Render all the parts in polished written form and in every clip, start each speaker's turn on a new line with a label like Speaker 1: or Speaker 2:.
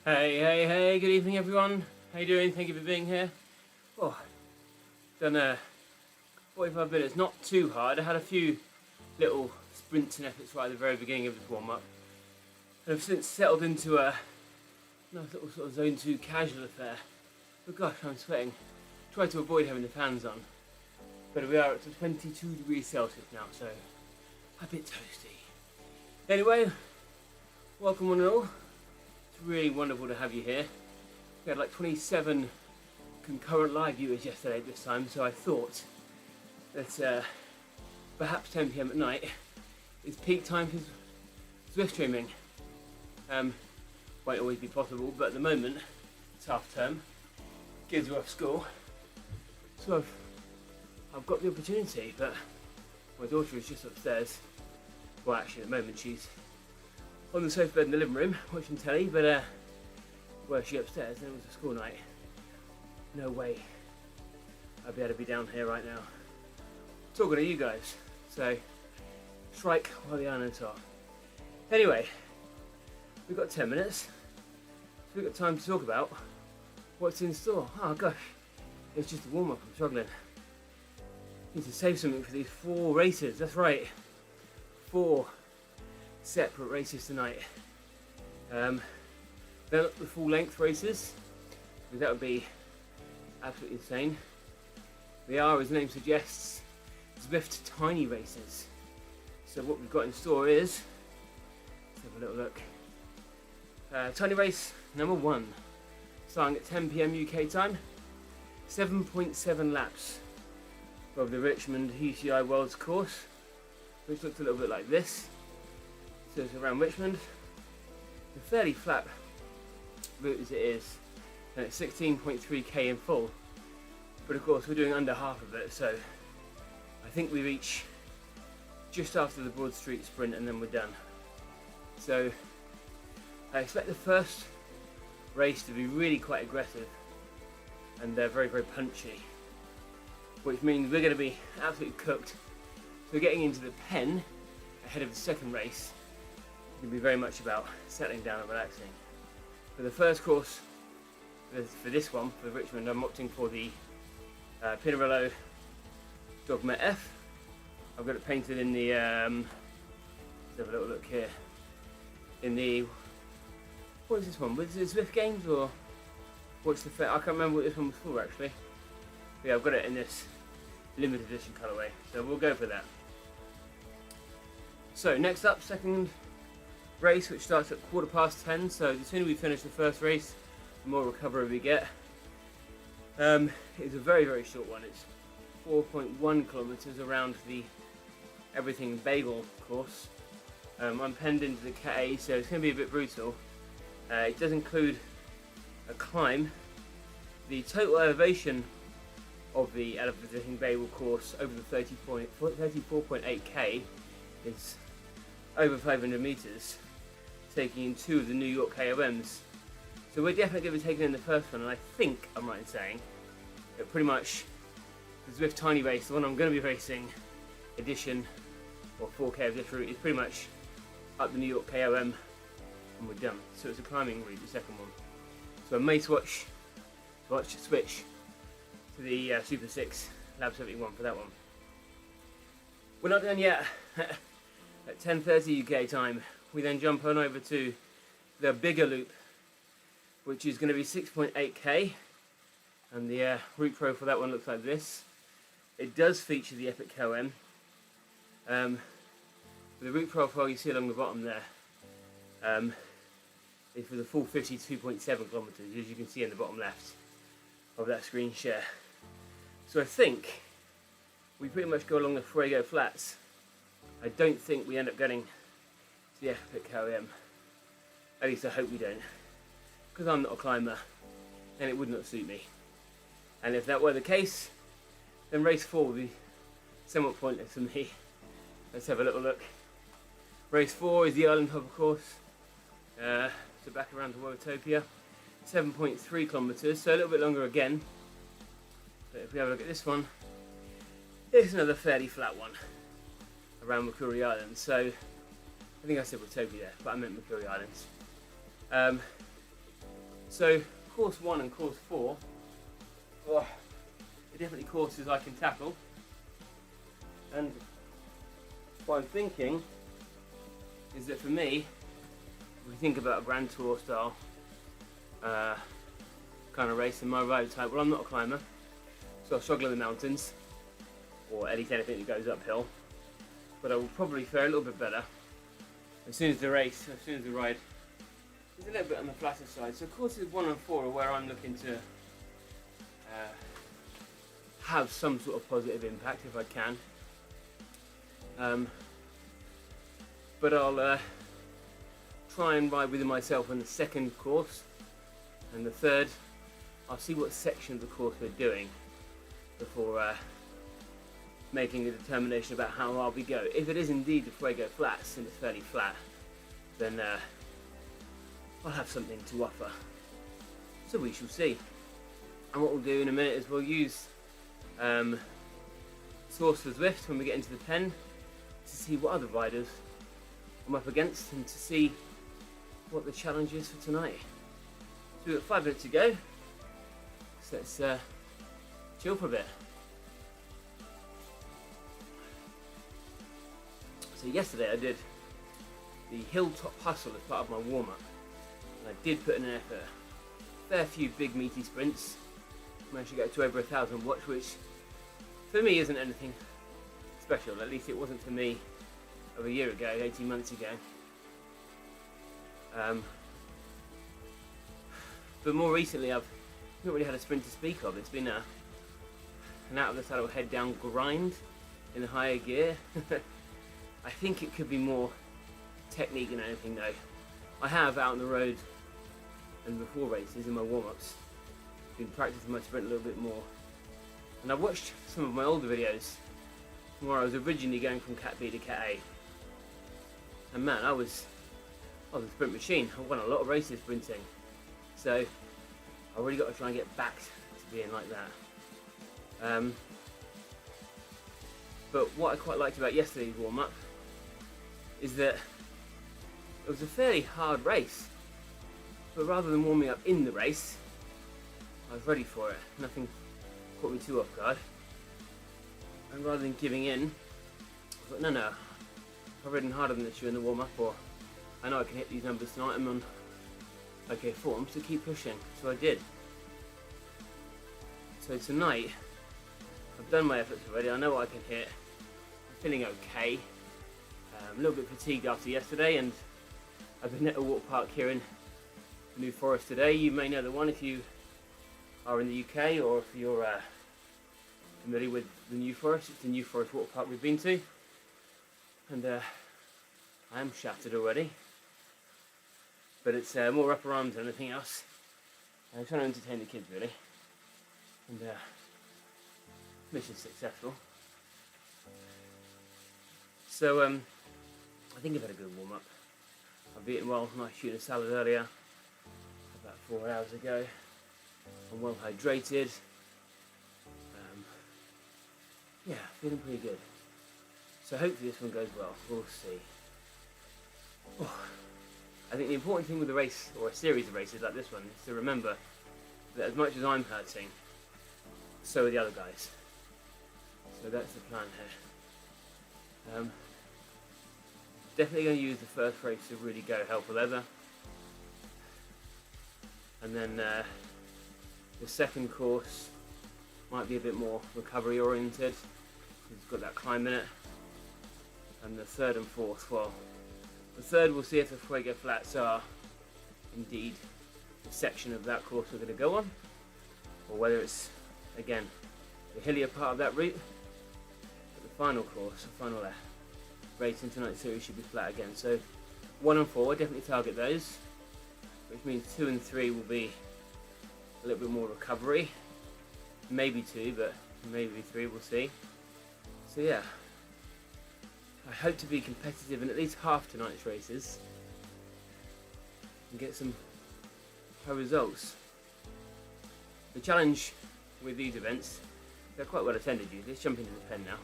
Speaker 1: Hey, good evening everyone. How you doing? Thank you for being here. Oh, done 45 minutes, not too hard. I had a few little sprints and efforts right at the very beginning of this warm-up. And I've since settled into a nice little sort of zone 2 casual affair. But gosh, I'm sweating. Try to avoid having the fans on. But we are at 22 degrees Celsius now, so a bit toasty. Anyway, welcome one and all. It's really wonderful to have you here. We had like 27 concurrent live viewers yesterday at this time, so I thought that perhaps 10 PM at night is peak time for Zwift streaming. Won't always be possible, but at the moment it's half term, kids are off school, so I've got the opportunity. But my daughter is just upstairs. Well, actually at the moment she's on the sofa bed in the living room watching telly, but were she upstairs and it was a school night, no way I'd be able to be down here right now talking to you guys. So strike while the iron's hot. Anyway, we've got 10 minutes, so we've got time to talk about what's in store. Oh gosh, it's just a warm-up, I'm struggling. Need to save something for these 4 races, that's right, 4 separate races tonight. They're not the full length races, because that would be absolutely insane. They are, as the name suggests, Zwift tiny races. So what we've got in store is, let's have a little look. Tiny race number 1, starting at 10 PM UK time, 7.7 laps of the Richmond UCI Worlds course, which looks a little bit like this. So it's around Richmond, a fairly flat route as it is, and it's 16.3k in full, but of course we're doing under half of it, so I think we reach just after the Broad Street sprint and then we're done. So I expect the first race to be really quite aggressive and very punchy, which means we're going to be absolutely cooked. So we're getting into the pen ahead of the second race. It'll be very much about settling down and relaxing. For the first course, for this one, for Richmond, I'm opting for the Pinarello Dogma F. I've got it painted in the, let's have a little look here, in the, what is this one? Was it Zwift Games or what's the, I can't remember what this one was for actually. But yeah, I've got it in this limited edition colourway, so we'll go for that. So next up, second race, which starts at 10:15, so the sooner we finish the first race, the more recovery we get. It's a very short one. It's 4.1 kilometers around the everything Bagel course. I'm penned into the Cat A, so it's going to be a bit brutal. It does include a climb. The total elevation of the everything Bagel course over the 34.8k is over 500 meters, taking in 2 of the New York KOMs. So we're definitely going to be taking in the first one, and I think I'm right in saying that pretty much the Zwift Tiny Race, the one I'm going to be racing, edition, or 4K of this route, is pretty much up the New York KOM, and we're done. So it's a climbing route, the second one. So I may switch to the Super 6 Lab 71 for that one. We're not done yet. At 10:30 UK time, we then jump on over to the bigger loop, which is going to be 6.8k, and the route pro for that one looks like this. It does feature the Epic KOM. The route profile you see along the bottom there is for the full 52.7 kilometers, as you can see in the bottom left of that screen share. So I think we pretty much go along the Fuego Flats. I don't think we end up getting to the Epic KOM. At least I hope we don't, because I'm not a climber and it would not suit me. And if that were the case, then race 4 would be somewhat pointless for me. Let's have a little look. Race 4 is the Island Hopper course, so back around to Wotopia, 7.3 kilometers, so a little bit longer again. But if we have a look at this one, it's another fairly flat one around Macquarie Island. So I think I said Wotopia there, but I meant Macquarie Islands. So course 1 and course 4 are definitely courses I can tackle, and what I'm thinking is that for me, if we think about a Grand Tour style kind of race in my rider type, well, I'm not a climber, so I'll struggle in the mountains, or at least anything that goes uphill, but I will probably fare a little bit better as soon as the ride is a little bit on the flatter side. So courses 1 and 4 are where I'm looking to have some sort of positive impact if I can. But I'll try and ride with myself on the second course, and the third I'll see what section of the course we're doing before making a determination about how far we go. If it is indeed the Fuego Flats and it's fairly flat, then I'll have something to offer. So we shall see. And what we'll do in a minute is we'll use Source for Zwift when we get into the pen to see what other riders I'm up against and to see what the challenge is for tonight. So we've got 5 minutes to go, so let's chill for a bit. So yesterday I did the Hilltop Hustle as part of my warm-up, and I did put in an effort. A fair few big meaty sprints, managed to get to over 1,000 watts, which for me isn't anything special, at least it wasn't for me over a year ago, 18 months ago. But more recently I've not really had a sprint to speak of. It's been an out of the saddle head down grind in the higher gear. I think it could be more technique than anything though. I have out on the road and before races in my warm-ups been practicing my sprint a little bit more, and I watched some of my older videos from where I was originally going from Cat B to Cat A, and man, I was a sprint machine. I won a lot of races sprinting, so I really got to try and get back to being like that. But what I quite liked about yesterday's warm-up is that it was a fairly hard race, but rather than warming up in the race, I was ready for it. Nothing caught me too off guard, and rather than giving in, I thought, no, I've ridden harder than this during the warm-up, or I know I can hit these numbers tonight. I'm on okay form, so keep pushing. So I did. So tonight, I've done my efforts already. I know what I can hit. I'm feeling okay. I'm a little bit fatigued after yesterday, and I've been at a walk park here in New Forest today. You may know the one if you are in the UK, or if you're familiar with the New Forest. It's the New Forest walk park we've been to, and I am shattered already, but it's more upper arms than anything else. I'm trying to entertain the kids really, and mission successful. So I think I've had a good warm up. I've eaten well, nice tuna salad earlier, about 4 hours ago. I'm well hydrated. Yeah, feeling pretty good. So hopefully this one goes well. We'll see. Oh, I think the important thing with a race, or a series of races like this one, is to remember that as much as I'm hurting, so are the other guys. So that's the plan here. Definitely going to use the first race to really go hell for leather, and then the second course might be a bit more recovery oriented. It's got that climb in it, and the third and fourth, well, the third we'll see if the Fuego Flats are indeed the section of that course we're going to go on, or whether it's again the hillier part of that route. But the final course, the final race in tonight's series should be flat again. So 1 and 4, definitely target those, which means 2 and 3 will be a little bit more recovery. Maybe 2, but maybe 3, we'll see. So yeah, I hope to be competitive in at least half tonight's races and get some high results. The challenge with these events, they're quite well attended usually. Let's jump into the pen now.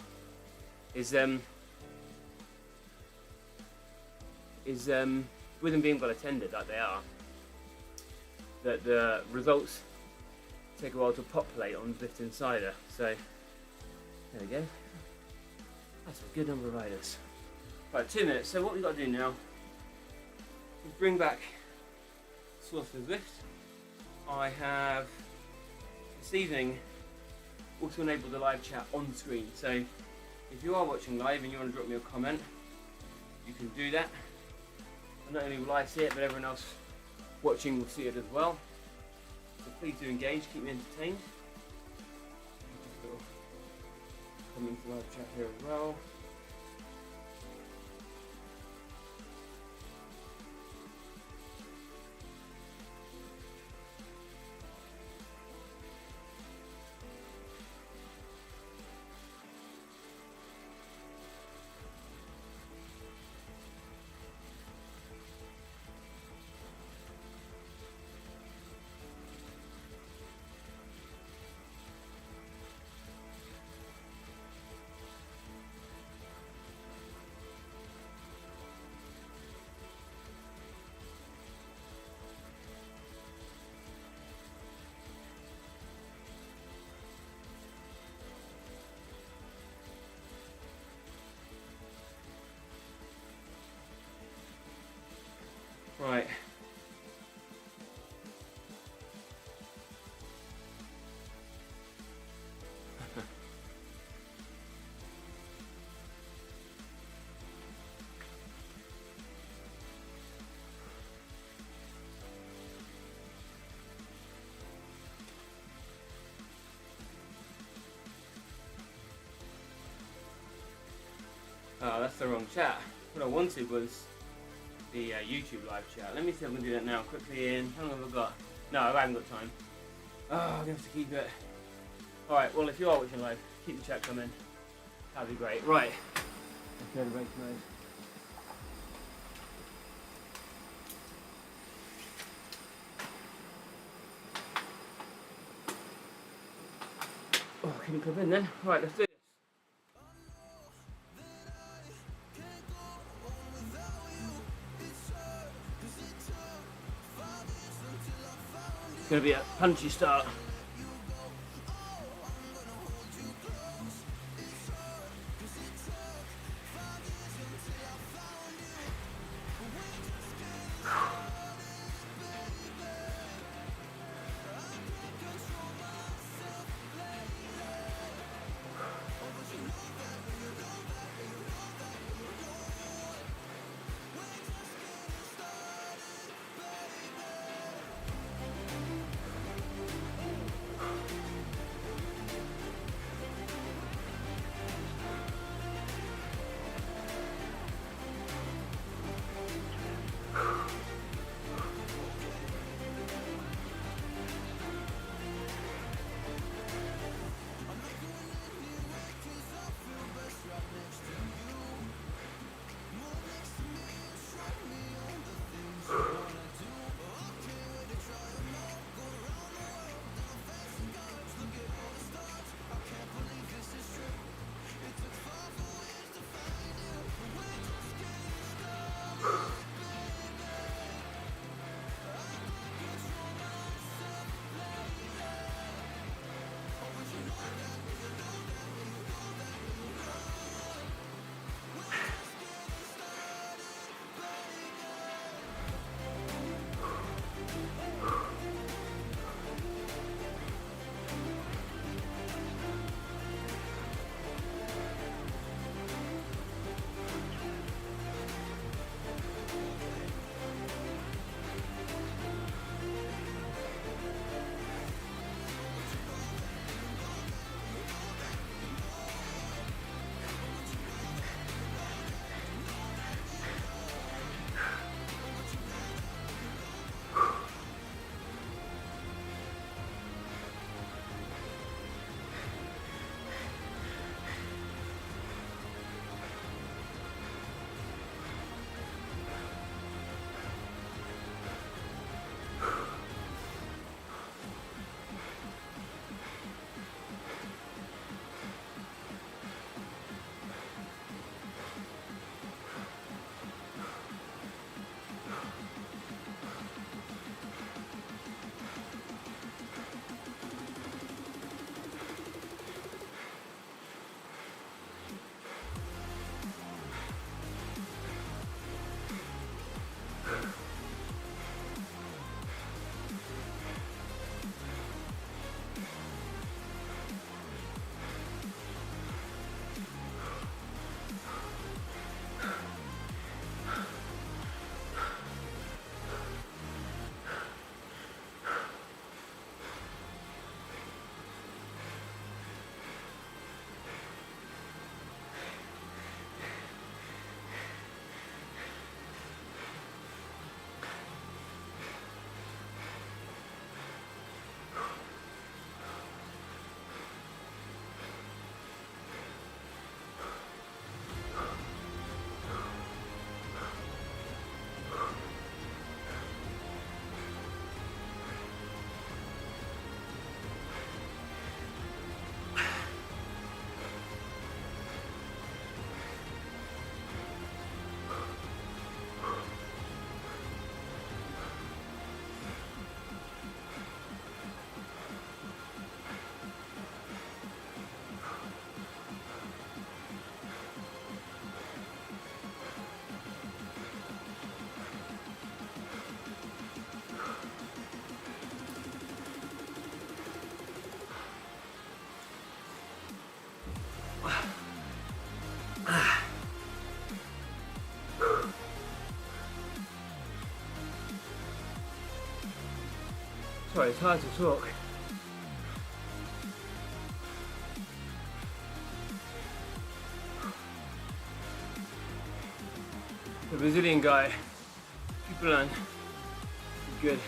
Speaker 1: Is with them being well attended like they are, that the results take a while to populate on Zwift Insider. So there we go. That's a good number of riders. Right, 2 minutes. So what we've got to do now is bring back source for Zwift. I have this evening also enabled the live chat on screen. So if you are watching live and you want to drop me a comment, you can do that. And not only will I see it, but everyone else watching will see it as well. So please do engage, keep me entertained. Just a little comment to the live chat here as well. Right. Oh, that's the wrong chat. What I wanted was the YouTube live chat. Let me see if I can do that now quickly. How long have I got? No, I haven't got time. Oh, I'm going to have to keep it. Alright, well, if you are watching live, keep the chat coming. That'd be great. Right. Let's go to race mode. Oh, can you come in then? Right, let's do it. It's going to be a punchy start. Sorry, it's hard to talk. The Brazilian guy, people on, good.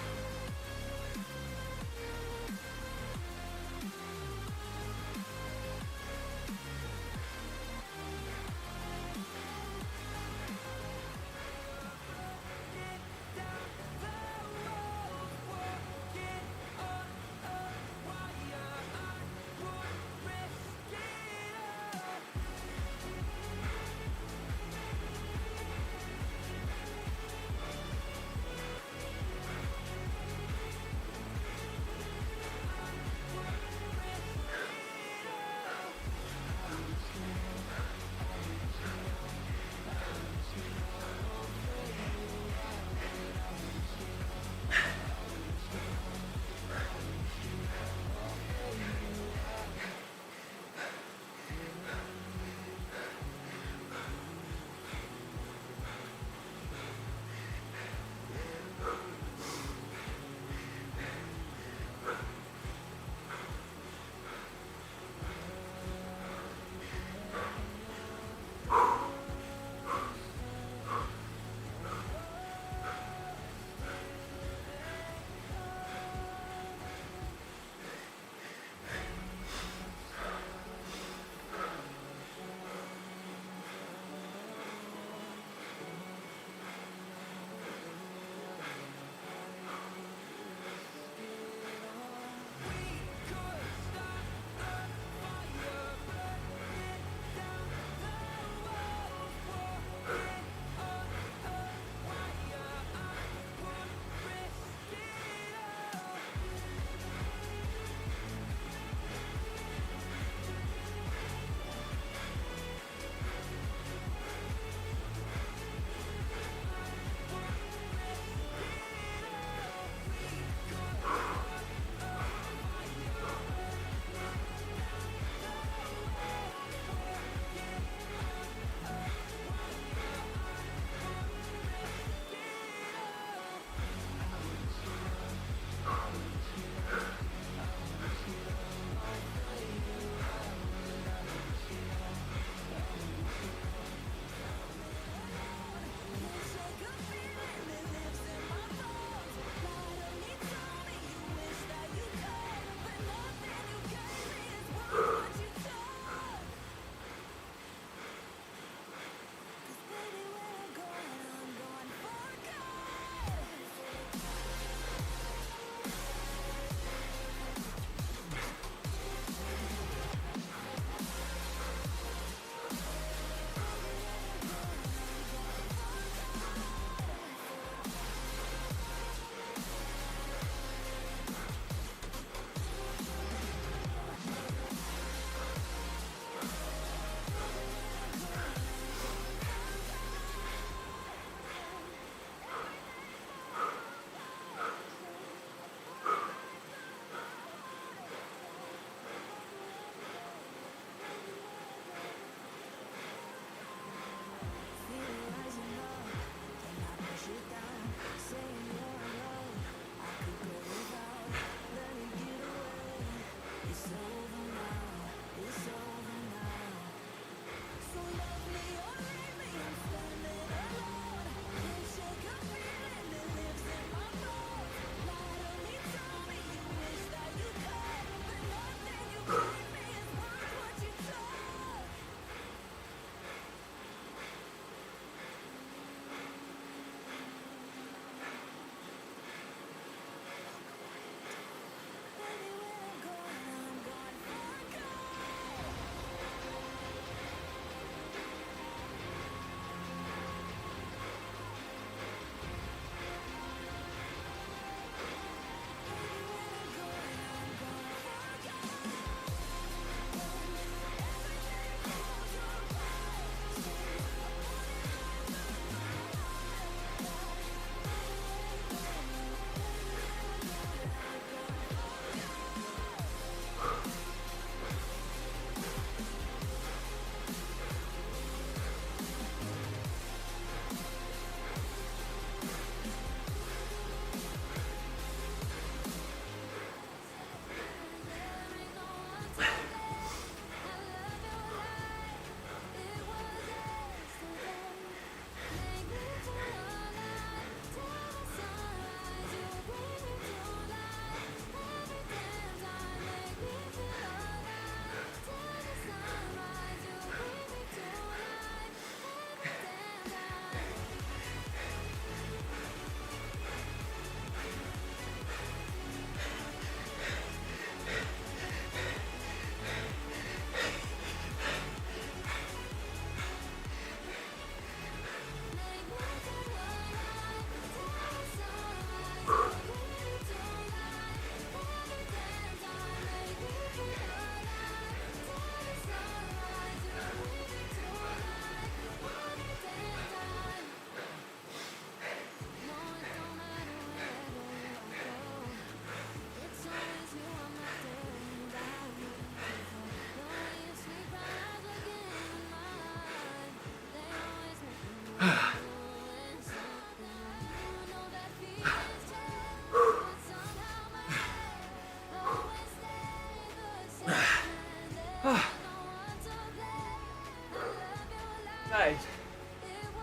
Speaker 1: That is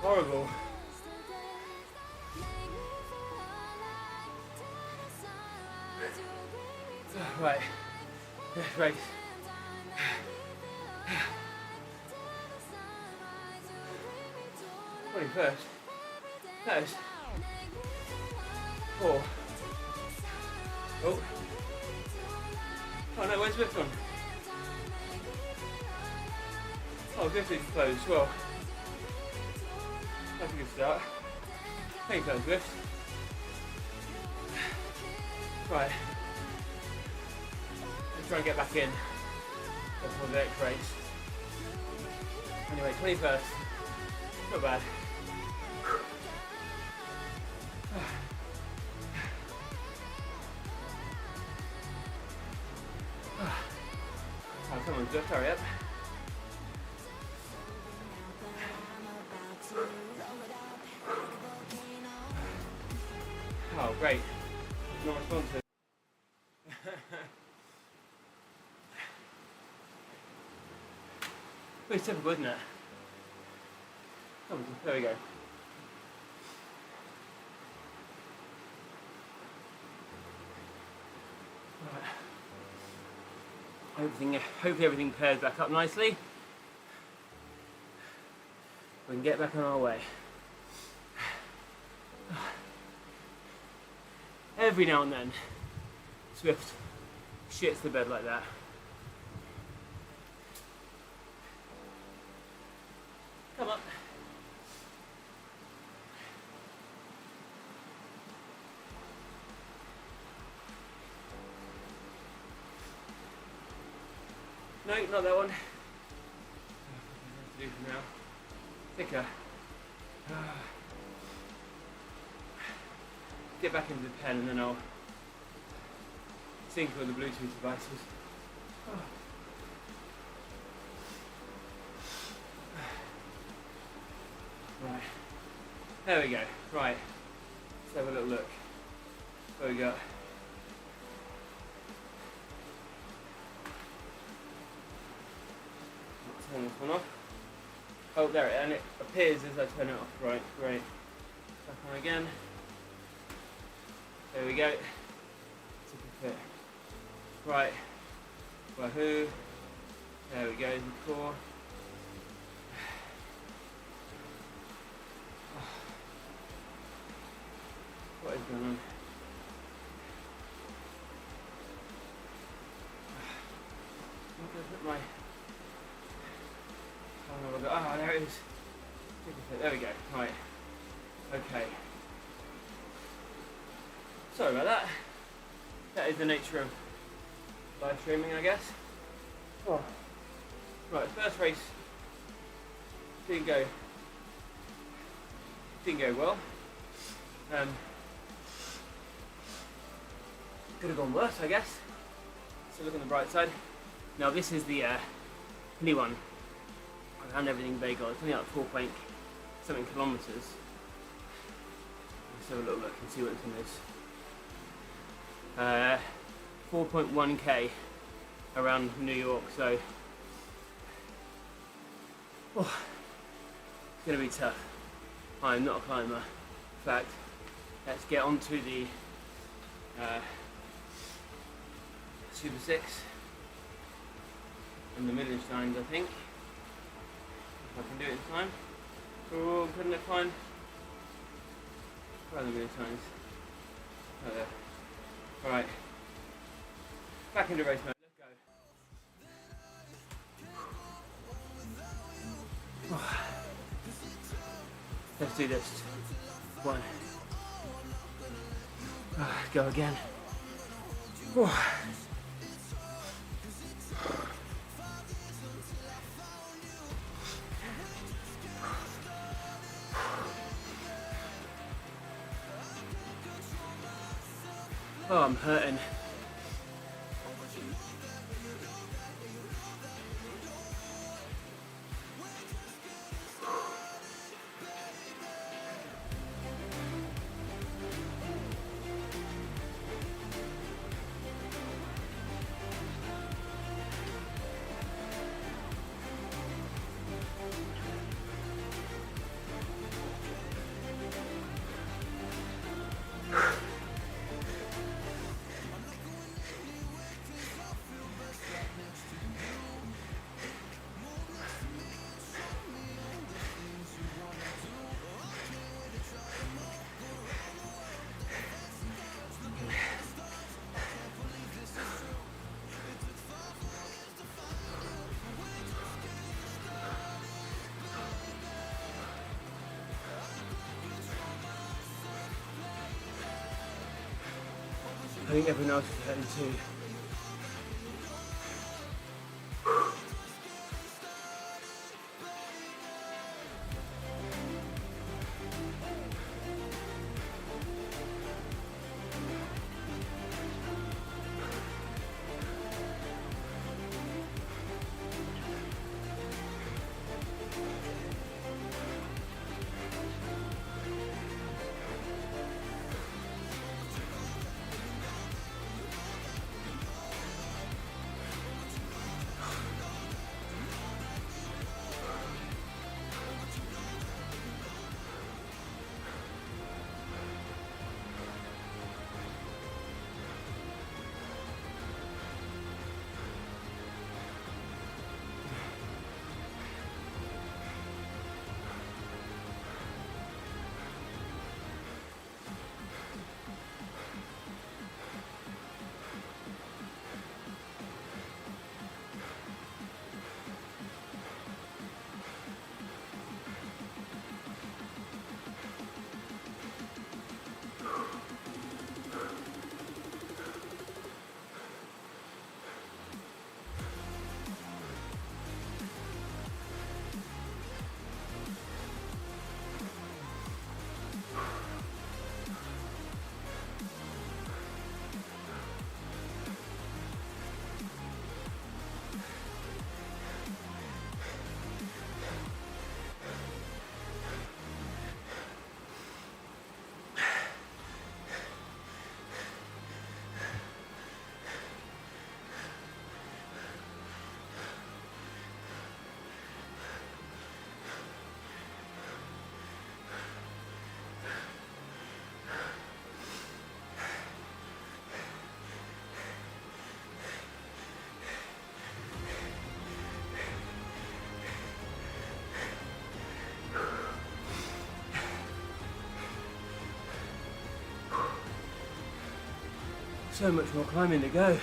Speaker 1: horrible. Right, next race. 21st. That is 4. Oh. Oh no, where's Zwift on? Oh, Zwift is closed. Well, that's a good start. Thank you, Zwift. Right. Let's try and get back in before the next race. Anyway, 21st. Not bad. Oh, come on, Zwift, hurry up. Oh, great. Not responsive. Well, it's typical, isn't it? Come on, there we go. Right. Hopefully everything pairs back up nicely. We can get back on our way. Every now and then, Zwift shits the bed like that. Come up. No, not that one. Do for now. Thicker. Get back into the pen and then I'll sync all the Bluetooth devices. Right. There we go. Right. Let's have a little look. What we got? Turn this one off. Oh, there it is, and it appears as I turn it off. Right, great. Back on again. There we go. Took a fit. Right. Wahoo. There we go, the core. What is going on? I'm going to put my... Oh, there it is. There we go. Right. Okay. Sorry about that. That is the nature of live streaming, I guess. Oh. Right, first race didn't go well. Could have gone worse, I guess. So look on the bright side. Now this is the new one. I ran everything Bagel. It's only like 4 point something kilometers. Let's have a little look and see what this one is. 4.1k around New York, so it's going to be tough. I'm not a climber. In fact, let's get on to the Super 6 and the Million Steins, I think. If I can do it in time. Oh, couldn't it fine? Where are the Million Steins? Oh, there. Alright. Back into race mode. Let's go. Let's do this. 1. Go again. Oh, I'm hurting. I think everyone else is hurting too. So much more climbing to go.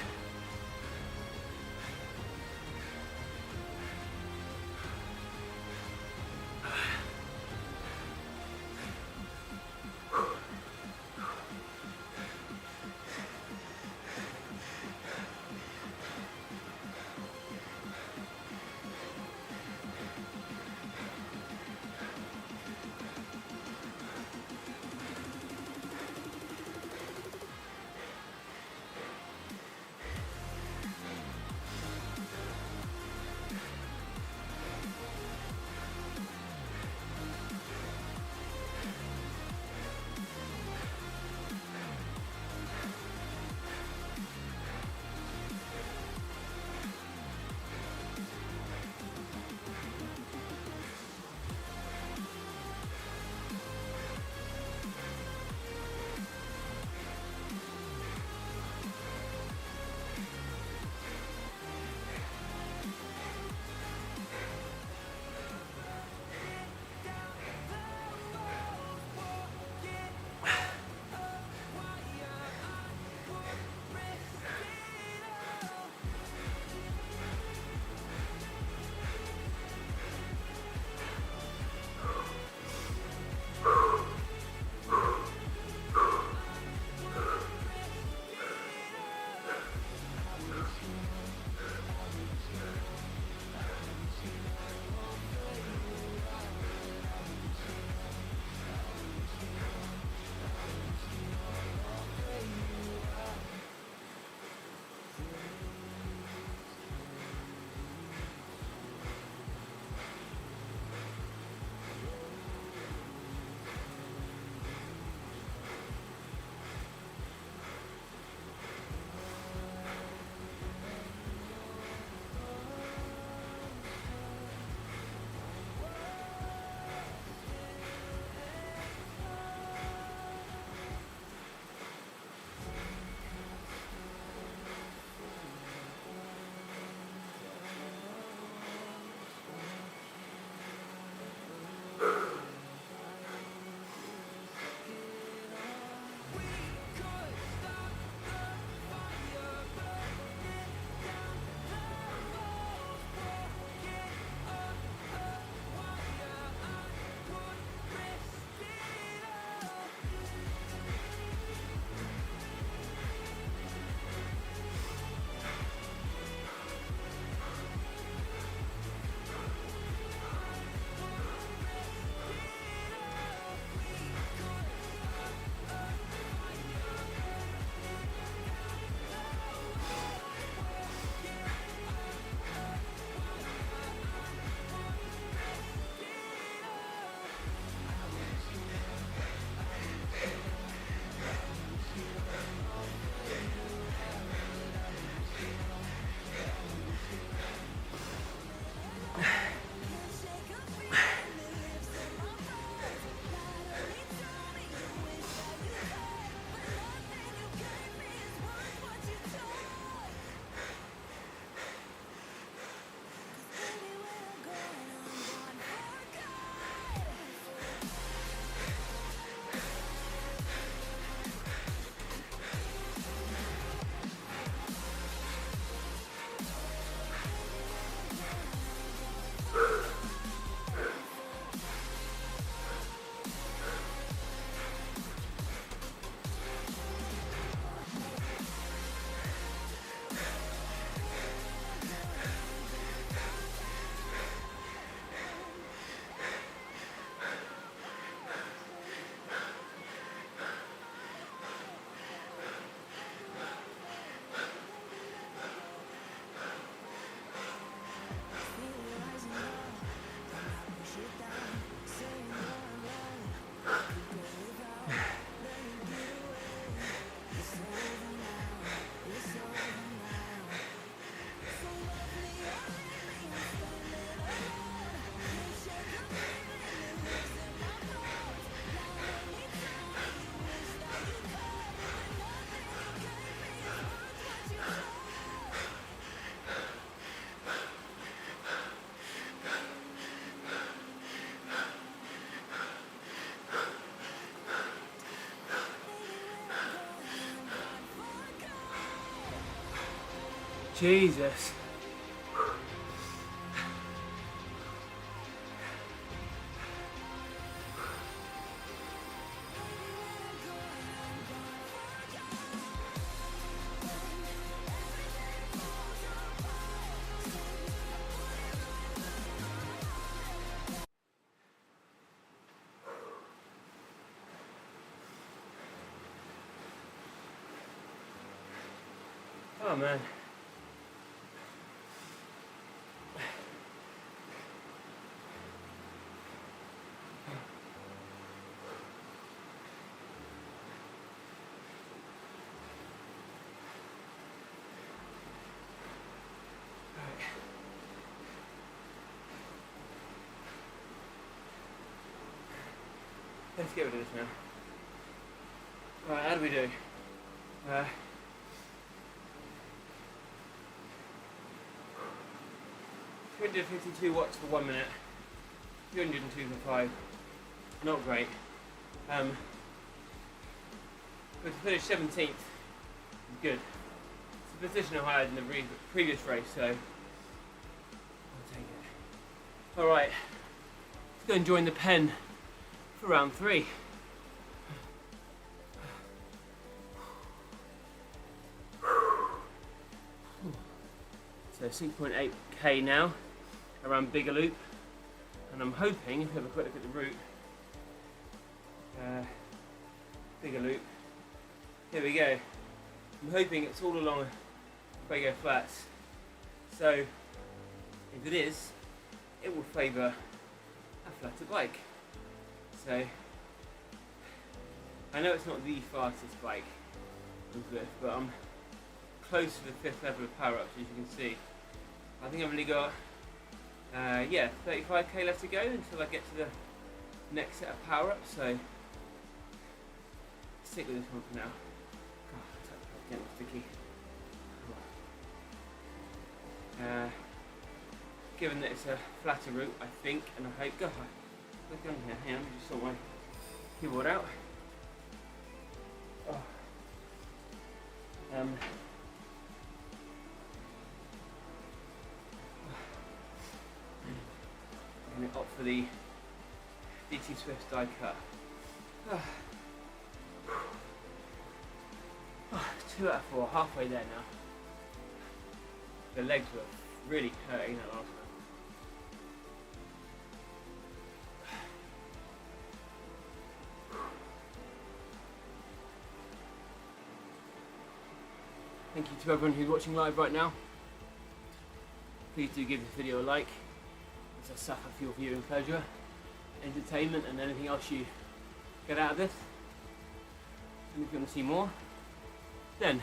Speaker 1: Jesus. Oh man. Let's get rid of this now. Right, how do we do? 252 watts for 1 minute, 202 for 5. Not great. But to finish 17th, good. It's a position higher than the previous race, so I'll take it. Alright, let's go and join the pen for round 3. So 6.8k now around Bigger Loop, and I'm hoping, if we have a quick look at the route, Bigger Loop, here we go. I'm hoping it's all along Bagel Flats, so if it is, it will favour a flatter bike. So I know it's not the fastest bike on Zwift, but I'm close to the 5th level of power ups, as you can see. I think I've only got 35k left to go until I get to the next set of power ups, so stick with this one for now. God, that's getting sticky. Given that it's a flatter route, I think, and I hope. God, look on here. Hang on, I just saw my keyboard out. Oh. I'm going to opt for the DT Zwift die cut. 2 out of 4, halfway there now. The legs were really hurting that last one. Thank you to everyone who's watching live right now. Please do give this video a like, as I suffer for your viewing pleasure, entertainment, and anything else you get out of this. And if you want to see more, then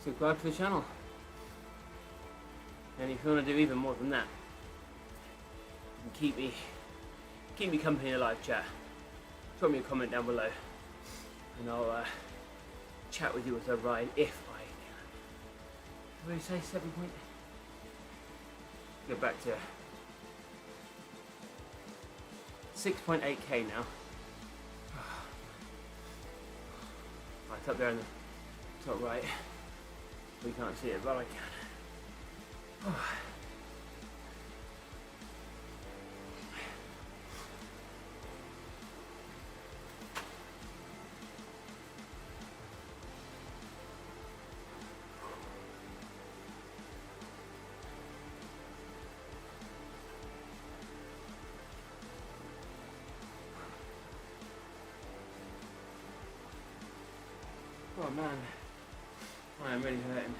Speaker 1: subscribe to the channel. And if you want to do even more than that, and keep me company in a live chat, drop me a comment down below, and I'll chat with you as I ride if I can. What do you say, 7 point? Go back to 6.8k now. Right, it's up there in the top right. We can't see it, but I can. Oh man, I am really hurting.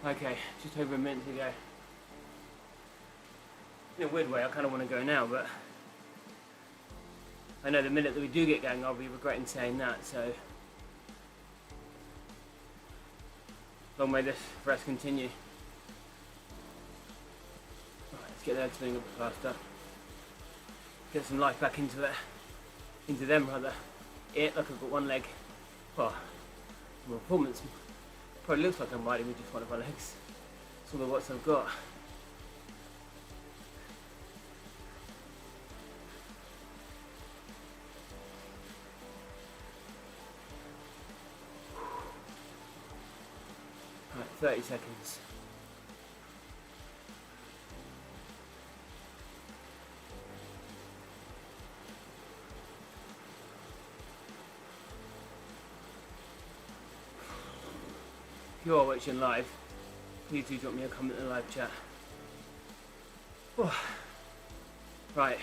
Speaker 1: Okay, just over a minute to go. In a weird way, I kind of want to go now, but I know the minute that we do get going, I'll be regretting saying that, so long may this rest continue. Right, let's get there something a bit faster. Get some life back into them rather. Like I've got one leg. Well, my performance probably looks like I'm riding with just one of my legs. That's all the watts I've got. Right, 30 seconds. If you are watching live, please do drop me a comment in the live chat. Oh. Right,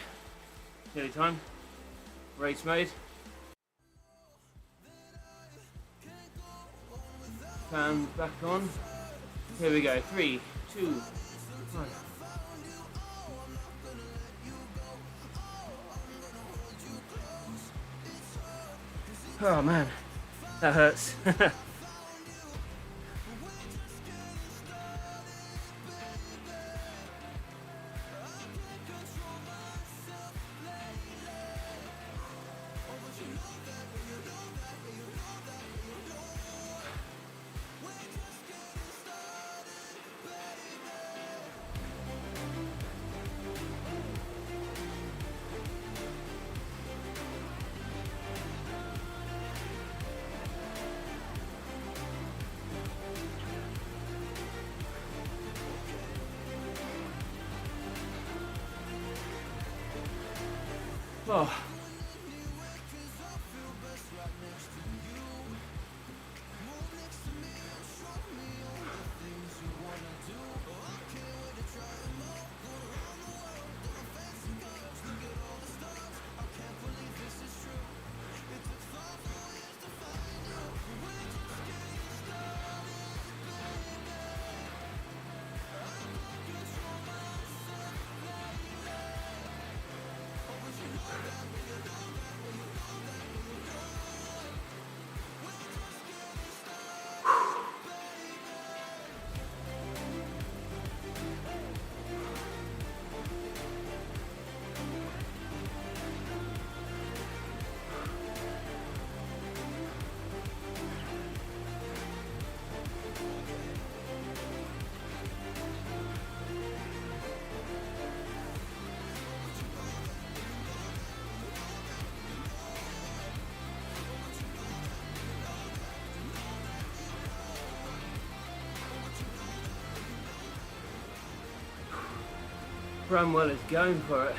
Speaker 1: nearly time. Race mode. Fan back on. Here we go. 3, 2, 1. Oh man, that hurts. Oh. Bramwell is going for it.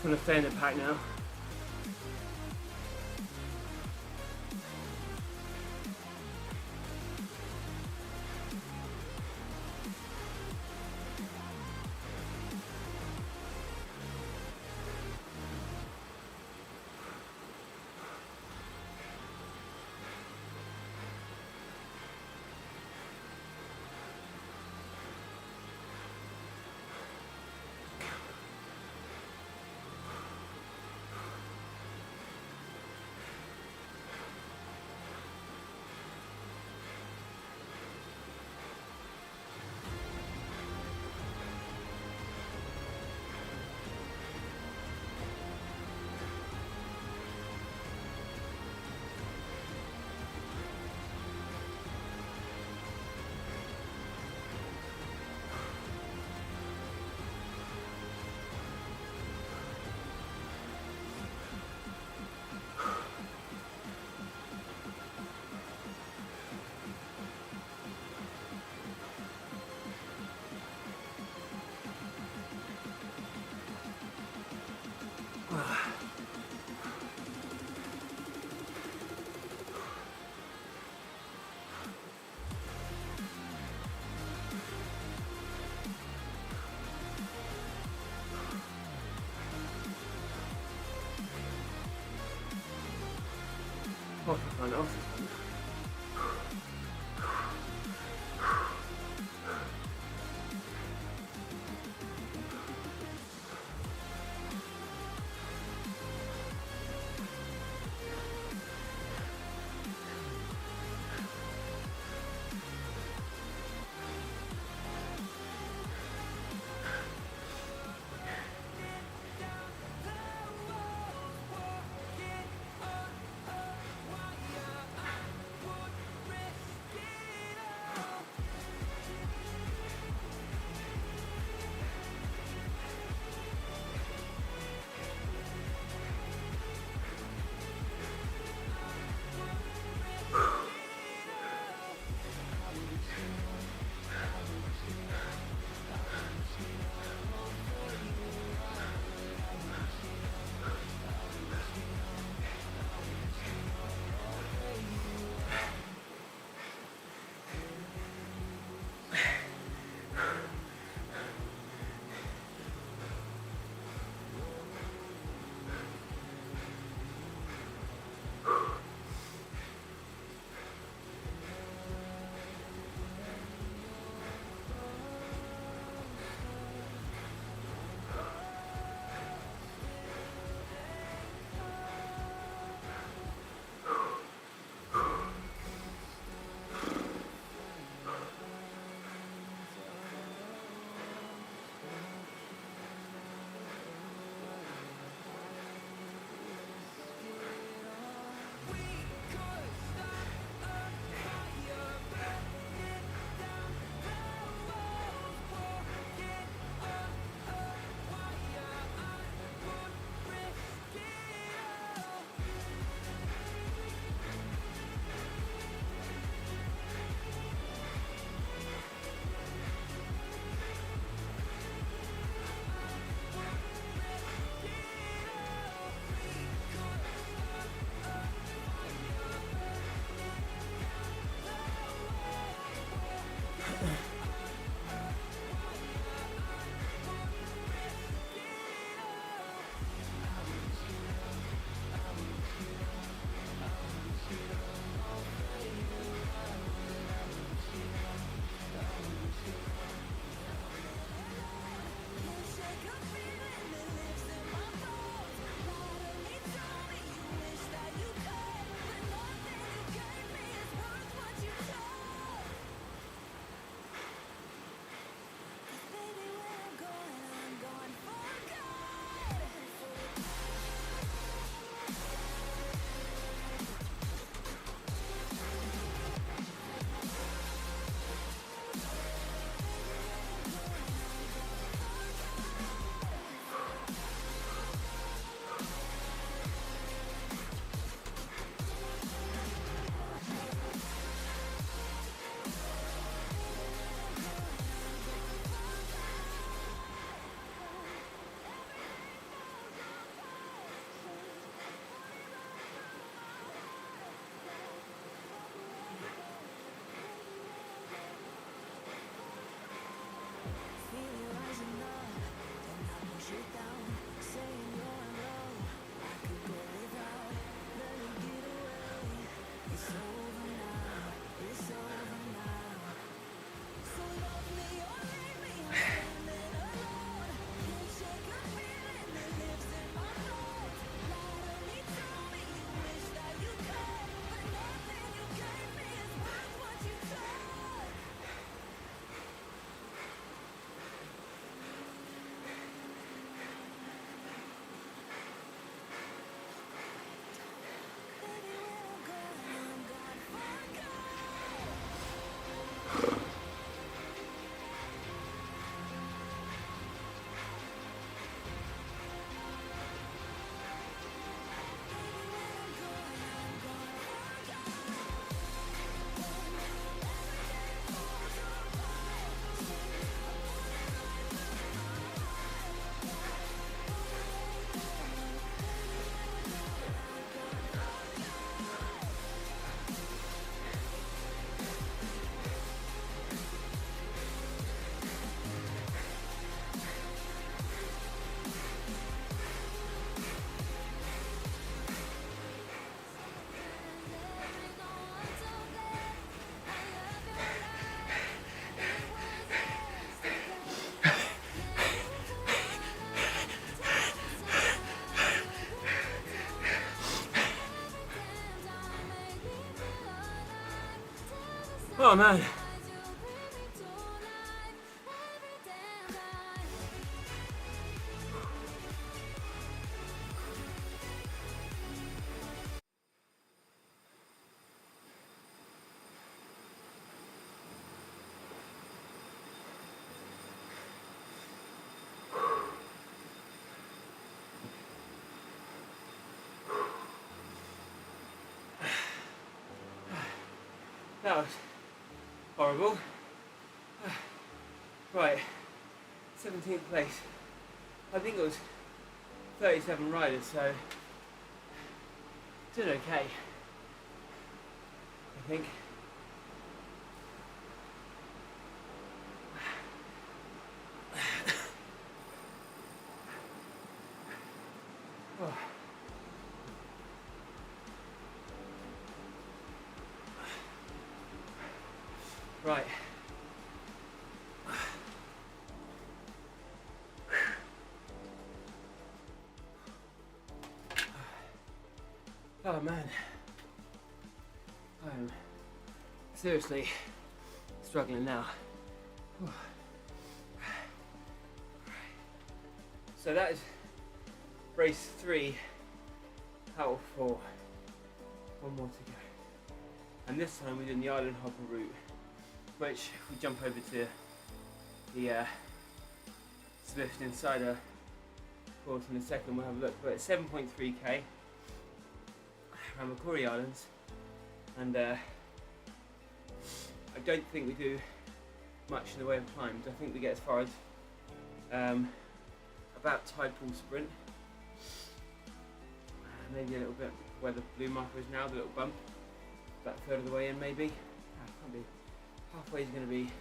Speaker 1: I'm gonna stay in the pack now. turn it off. Oh man. That was horrible. Right, 17th place. I think it was 37 riders, so did okay, I think. Oh. Right. Oh man, I'm seriously struggling now. So that is race 3 out of 4. One more to go. And this time we're doing the island hopper route, which if we jump over to the Zwift Insider course in a second, we'll have a look. But it's 7.3k around Macquarie Islands, and I don't think we do much in the way of climbs. I think we get as far as about tide pool sprint, maybe a little bit where the blue marker is now, the little bump, about a third of the way in maybe. Can't be, halfway is going to be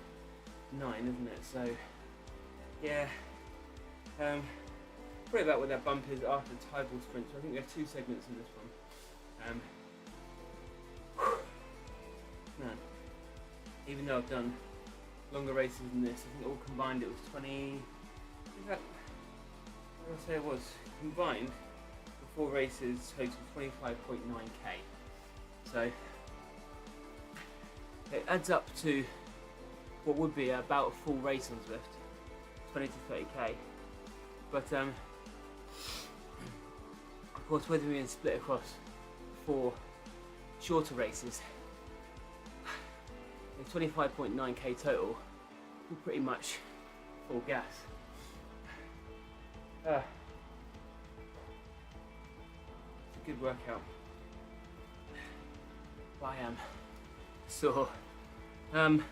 Speaker 1: 9, isn't it? So yeah, probably about where that bump is after the tide pool sprint. So I think we have 2 segments in this one. Man, even though I've done longer races than this, I think all combined it was 20. What did I say it was? Combined for 4 races, total 25.9k. So it adds up to what would be about a full race on Zwift, 20 to 30k. But of course, whether we split across 4 shorter races, it's 25.9k total, we're pretty much full gas. It's a good workout. But I am sore. I've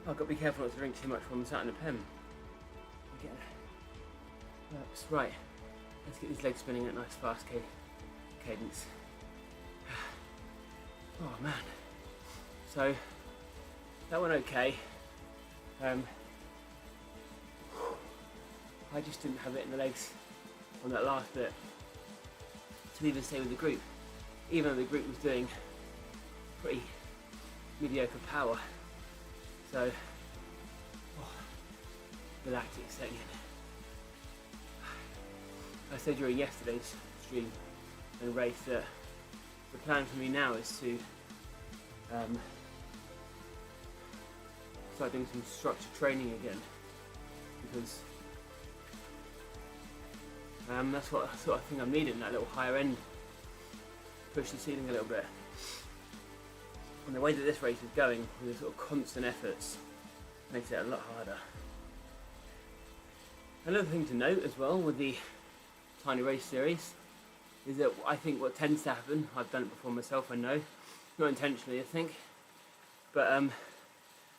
Speaker 1: got to be careful not to drink too much when I'm sat in a pen. Right, let's get these legs spinning at a nice fast cadence. Oh man. So that went okay. I just didn't have it in the legs on that last bit to even stay with the group, even though the group was doing pretty mediocre power. So the lactic setting in. I said during yesterday's stream and race that the plan for me now is to start doing some structured training again, because that's what sort of thing I'm needing, that little higher end, push the ceiling a little bit. And the way that this race is going, with the sort of constant efforts, makes it a lot harder. Another thing to note as well with the tiny race series is that I think what tends to happen, I've done it before myself, I know, not intentionally I think, but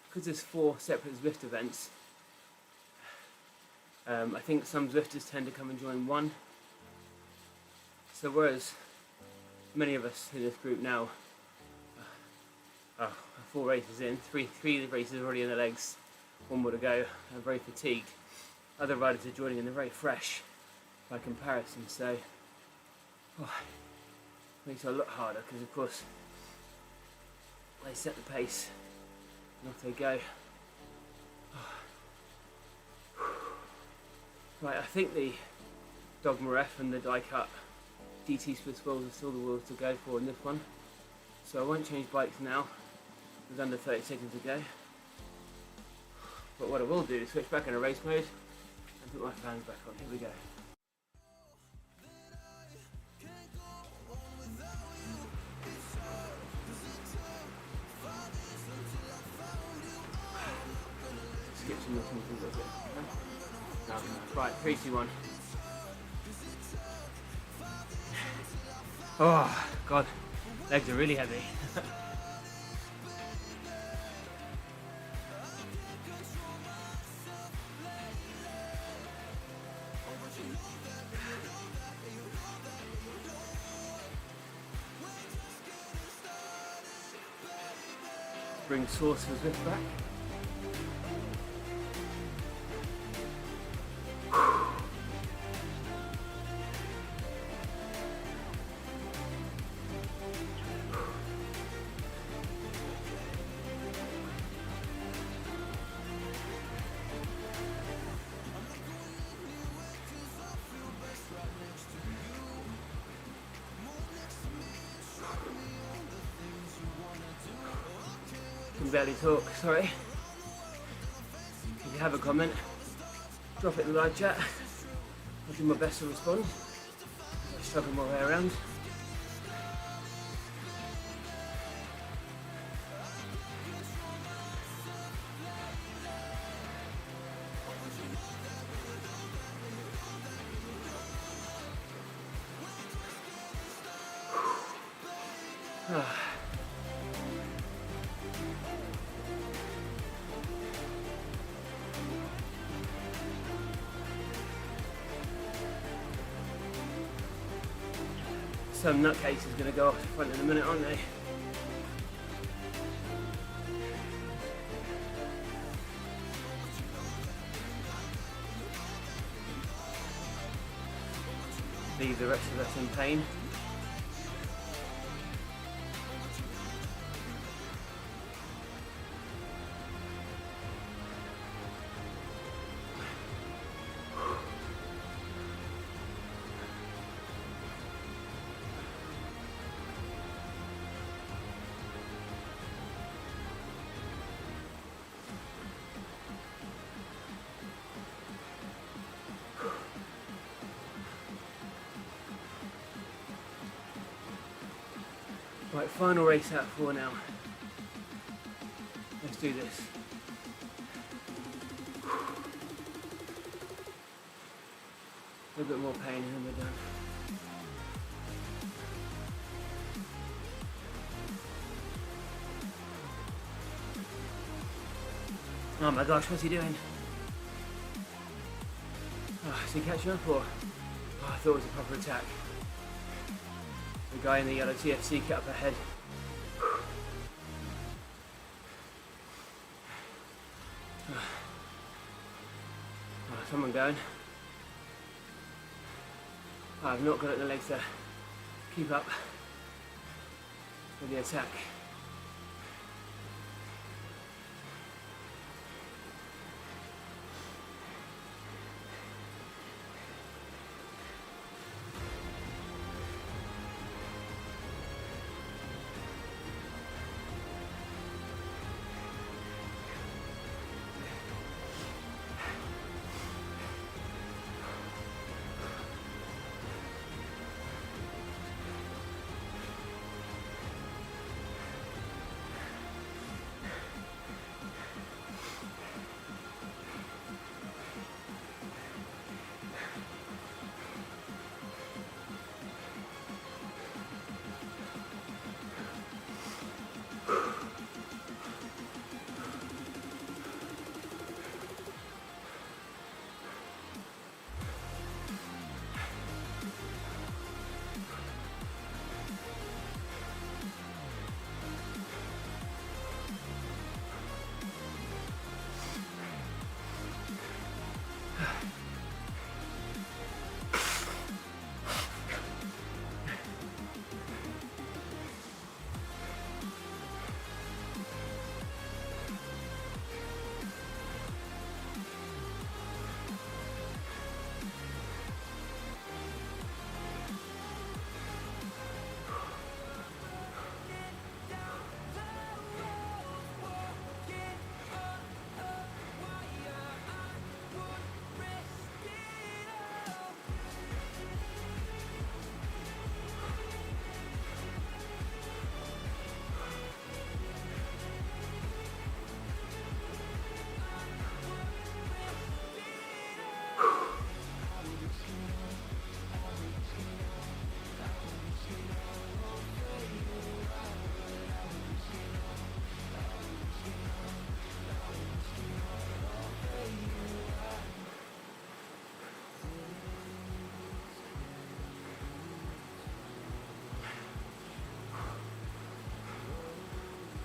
Speaker 1: because there's 4 separate Zwift events, I think some Zwifters tend to come and join one. So whereas many of us in this group now are 4 races in, three races already in the legs, 1 more to go, and very fatigued. Other riders are joining and they're very fresh by comparison, so makes it a lot harder because of course they set the pace and off they go. Right, I think the Dogma F and the die cut DT Swiss wheels are still the wheels to go for in this one. So I won't change bikes now. It was under 30 seconds ago. But what I will do is switch back into race mode and put my fans back on. Here we go. Skip some listening to a little bit. No. Right, 3, 2, 1. Oh, God. Legs are really heavy. Bring Source for Zwift back. Can barely talk, sorry. If you have a comment, drop it in the live chat. I'll do my best to respond. I struggle my way around. Some nutcase is going to go off the front in a minute, aren't they? Leave the rest of us in pain. Right, final race out of 4 now. Let's do this. A little bit more pain and then we're done. Oh my gosh, what's he doing? Oh, is he catching up or? Oh, I thought it was a proper attack. The guy in the yellow TFC kit up ahead. Oh, someone going. Oh, I've not got the legs to keep up with the attack.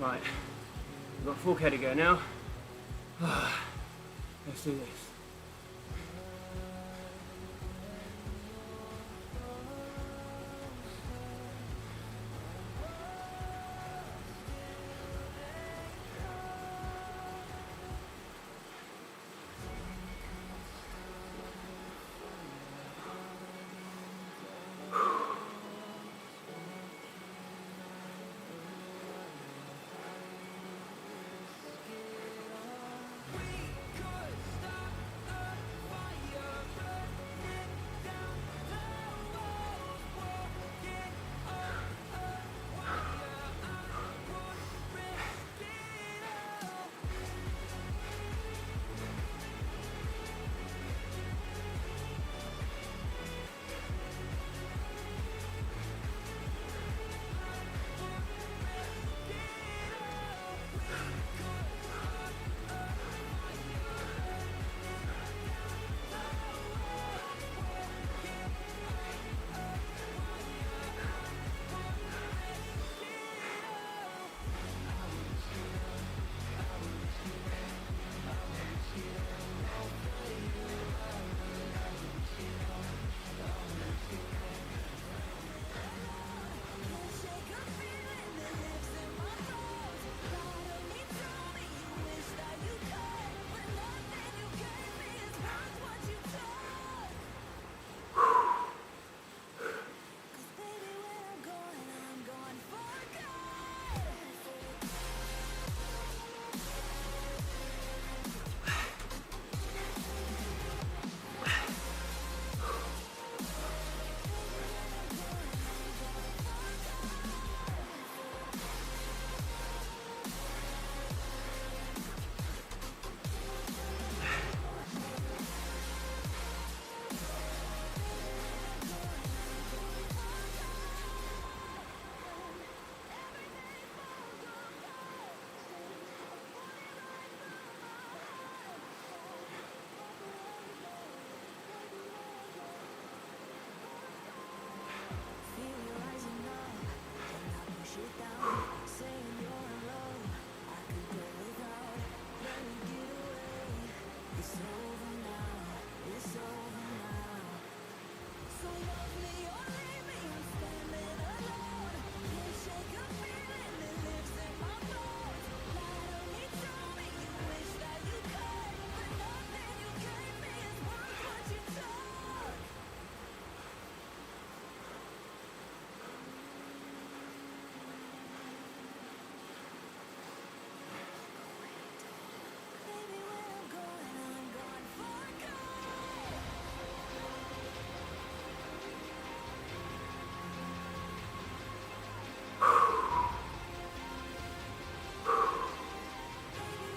Speaker 1: Right, we've got 4K to go now. Let's do this.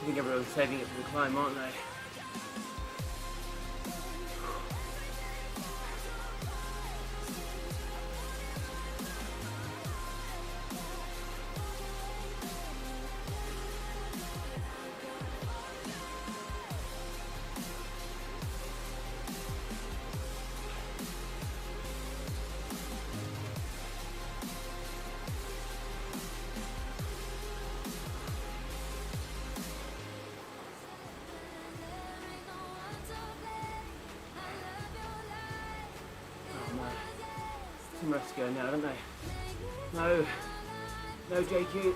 Speaker 1: I think everyone's saving it for the climb, aren't they? Some rest to go now, don't they? No, no JQ.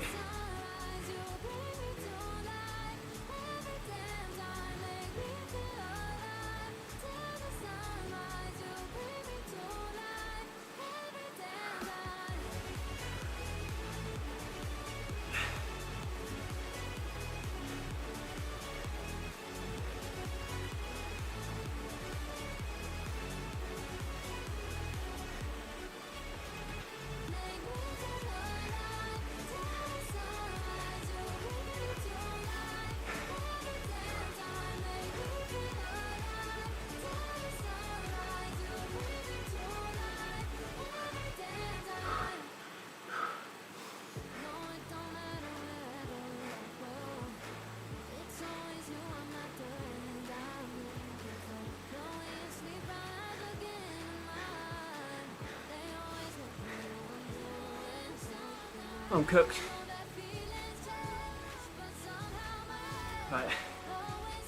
Speaker 1: I'm cooked.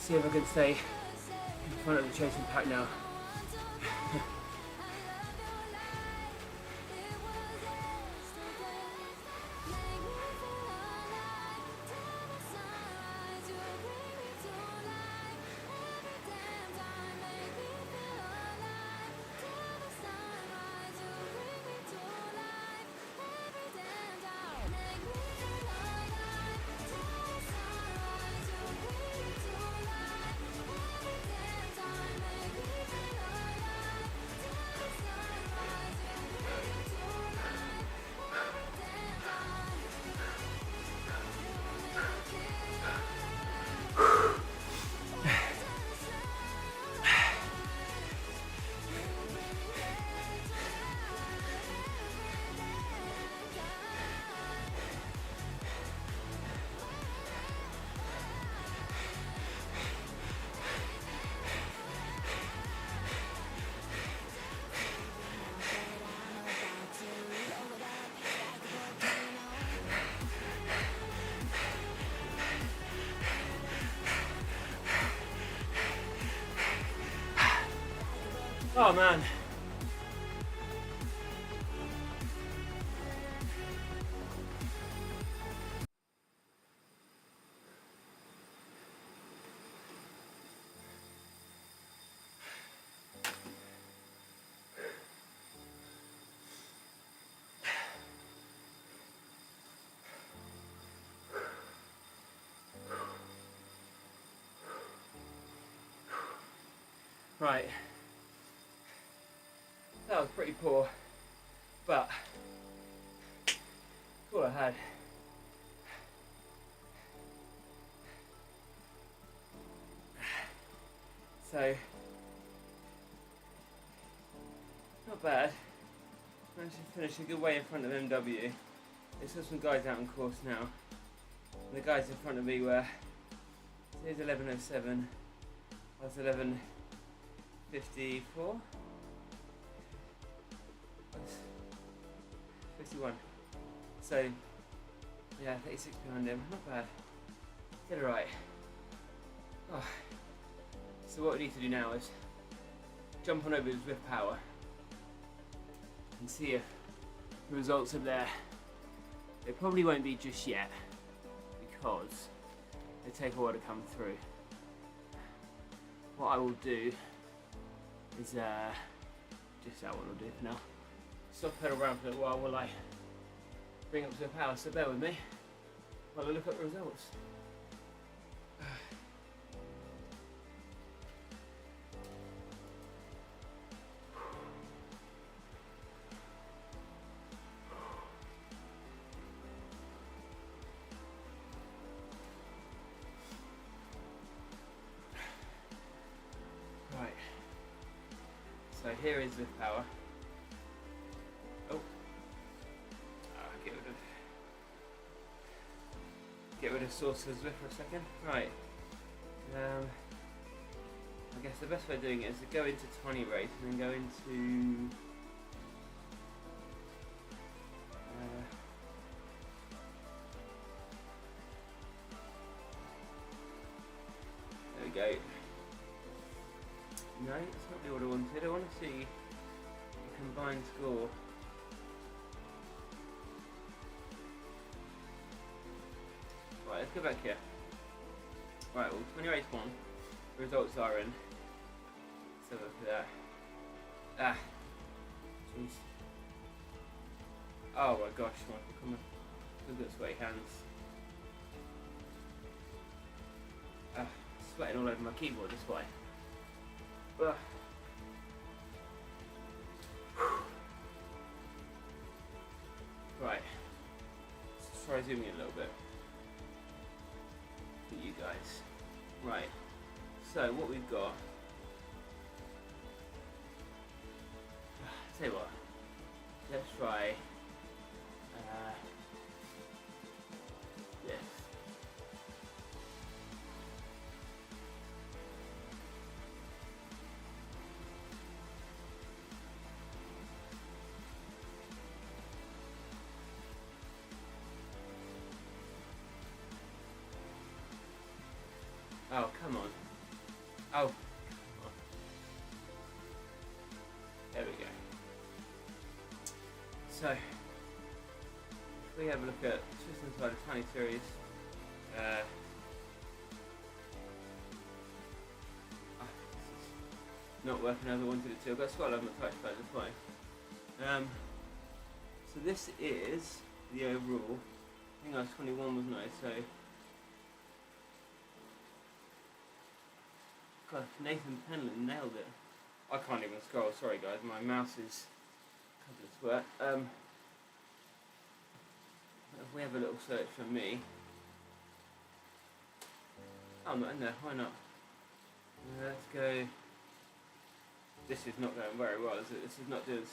Speaker 1: see if I can stay in front of the chasing pack now. Oh man. Right. That was pretty poor, but all I had. So, not bad. Managed to finish a good way in front of MW. There's still some guys out on course now. And the guys in front of me were, here's 11:07, I was 11:54. 51. So, yeah, 36 behind him. Not bad. Did it right. Oh. So what we need to do now is jump on over to Zwift Power and see if the results are there. They probably won't be just yet because they take a while to come through. What I will do is just that one will do for now. Soft pedal around for a little while I bring up to the power, so bear with me while I look at the results. Right, so here is the power. Get rid of source of Zwift for a second. Right. I guess the best way of doing it is to go into 20 race and then go into there we go. No, that's not what I wanted. I want to see the combined score. Right, let's go back here. Right, well, 20 race 1. The results are in. Let's have a look at that. Jeez. Oh my gosh, look at sweaty hands. Sweating all over my keyboard, that's why. Right, let's try zooming in a little bit. For you guys. Right, so what we've got. Tell you what, let's try this. Oh, come on. Oh, there we go. So, if we have a look at just inside a tiny series, not working as I wanted it to. I've got Scott on my touchpad, that's fine. So this is the overall. I think I was 21, wasn't I? So, God, Nathan Penland nailed it. I can't even scroll, sorry guys, my mouse is covered in sweat. If we have a little search for me. Oh, I'm not in there, why not? Let's go. This is not going very well, is it? This is not doing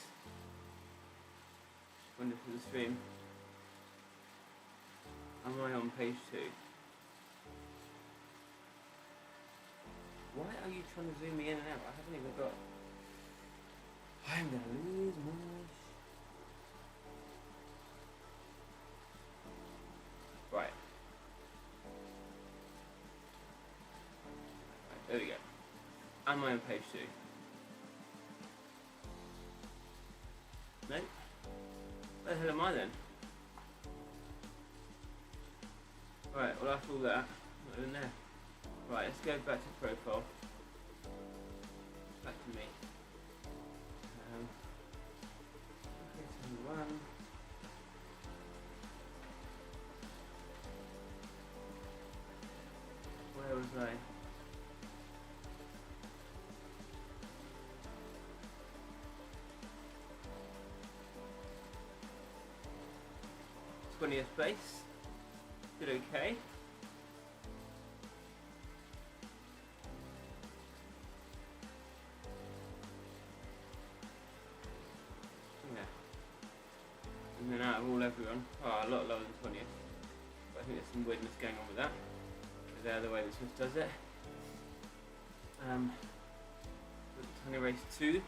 Speaker 1: wonderful the stream. Am I on page 2? Why are you trying to zoom me in and out? I haven't even got... I'm going to lose my... Right. There we go. Am I on page 2? No? Where the hell am I then? Right, well after all that, not in there. Right, let's go back to profile. Back to me. Okay, so run. Where was I? th place. Did okay. Yeah. And then out of everyone. Oh, a lot lower than 20th. But I think there's some weirdness going on with that. They're the way that Zwift does it. Tiny race 2.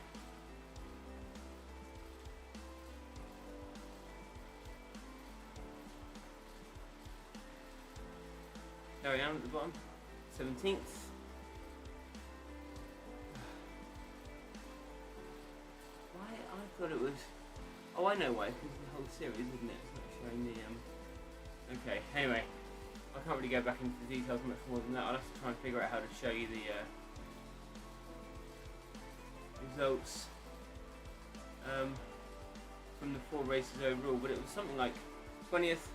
Speaker 1: There I am at the bottom, 17th. Why? I thought it was... Oh, I know why, because the whole series, isn't it? It's not showing the... Okay, anyway. I can't really go back into the details much more than that. I'll have to try and figure out how to show you the results from the 4 races overall, but it was something like 20th,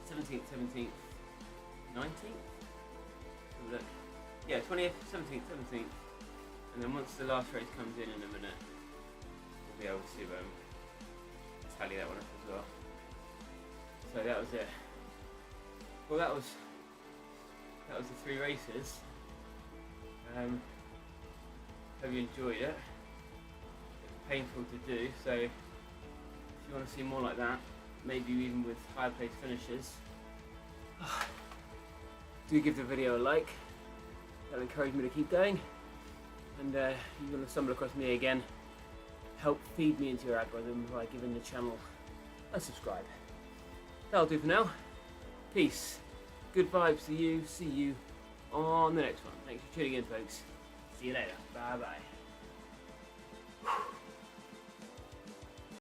Speaker 1: 17th, 17th, 19th? Look. Yeah, 20th, 17th, 17th, and then once the last race comes in a minute, we'll be able to tally that one up as well. So that was it. Well, that was the 3 races. Hope you enjoyed it. It's painful to do, so if you want to see more like that, maybe even with higher place finishes, do give the video a like. That'll encourage me to keep going. And you're going to stumble across me again. Help feed me into your algorithm by giving the channel a subscribe. That'll do for now. Peace. Good vibes to you. See you on the next one. Thanks for tuning in, folks. See you later. Bye bye.